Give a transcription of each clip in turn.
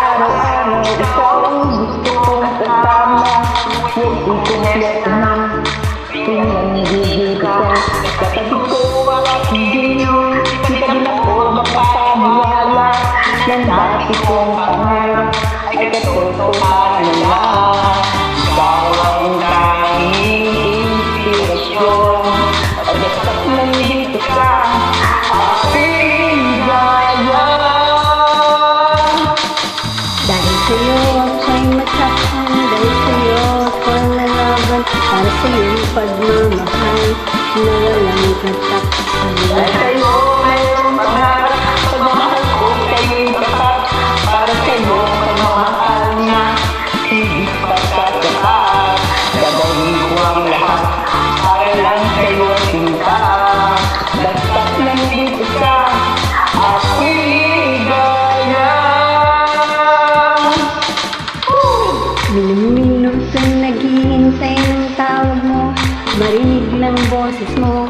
Araw-araw ikaw ang gusto kong kasama. Huwag ikumpleto na pinanggigil ka. Katabi ko at hindi nyo di ka din ako mapapaniwala. Yan dati kong pangarap ay katotohanan na. Ikaw ang tanging inspirasyon. At basta't nandito ka, aking ligaya. Dahil sa'yo ako'y matakang, dahil sa'yo ako'y lalaban, para sa'yo'y pagmamahal na walang katapusan. Dahil sa'yo mayroong pangarap, pagmamahal ko sa'yo'y tapat. Para sa'yo pagmamahal niya, higit pa sa tapat. Gagawin ko ang lahat, para lang sa'yo sinta. Basta't nandito ka, ako'y ligaya. Minuto naghihintay ng tawag mo, marinig lang boses mo,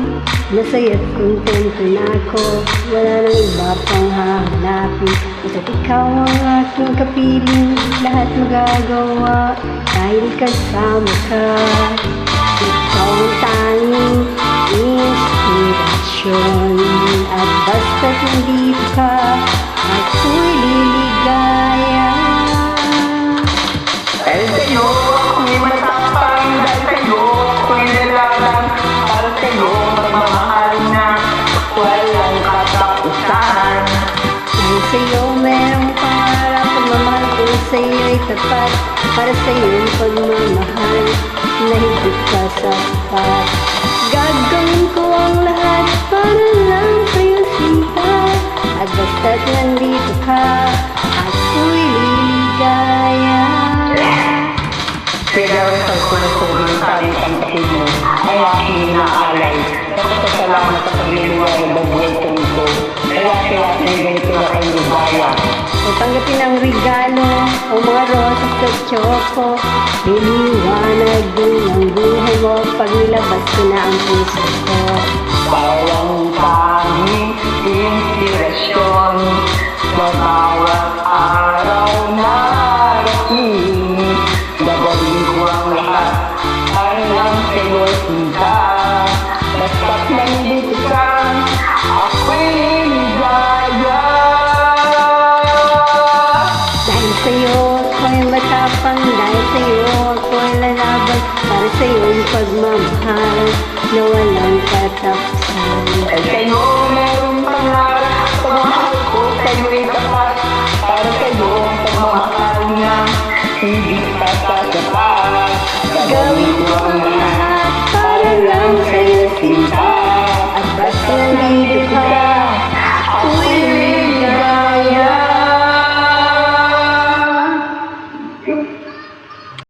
masaya't kontento na ako. Wala nang iba pang hahanapin, at ikaw ang aking kapiling. Lahat magagawa dahil kasama ka. Ikaw ang tanging inspirasyon, at basta't nandito ka, ako'y liligaya. Dahil sa'yo ako'y matapang, dahil sa'yo ako'y lalaban. Para sa'yo magmamahal na walang katapusan. Dahil sa'yo merong pangarap, pagmamahal ko sa'yo'y tapat. Para sa'yo'y pagmamahal na higit ka sa sapat. Gagawin ko ang lahat para lang sa'yo sinta. At basta't nandito ka, ako'y liligaya. Pinagawin ko na tubig tayo ang kapit mo ay aking inaalay. Napasasalamat sa pagliliwag ng buhay ko nito. Kaya ng ganito na kayo ligaya. Kung tanggapin ang regalo o mga rosas at choco, liliwanag din ang buhay mo pag nilabas ko na ang puso ko. Bawang tanging inspirasyon sa bawat araw na rating. Gagawin ko ang lahat para lang sa'yo sinta. Basta't nandito ka, ako'y ligaya. Dahil sa'yo ako'y matapang, dahil sa'yo ako'y lalaban, para sa'yo'y pagmamahal na walang katapusan. Dahil sa'yo merong pangarap, pagmamahal ko sa'yo'y tapat. Para sa'yo ang pagmamahal niya, hindi pa sa sapat. Gagawin ko ang lahat para lang sa'yo sinta. At basta nandito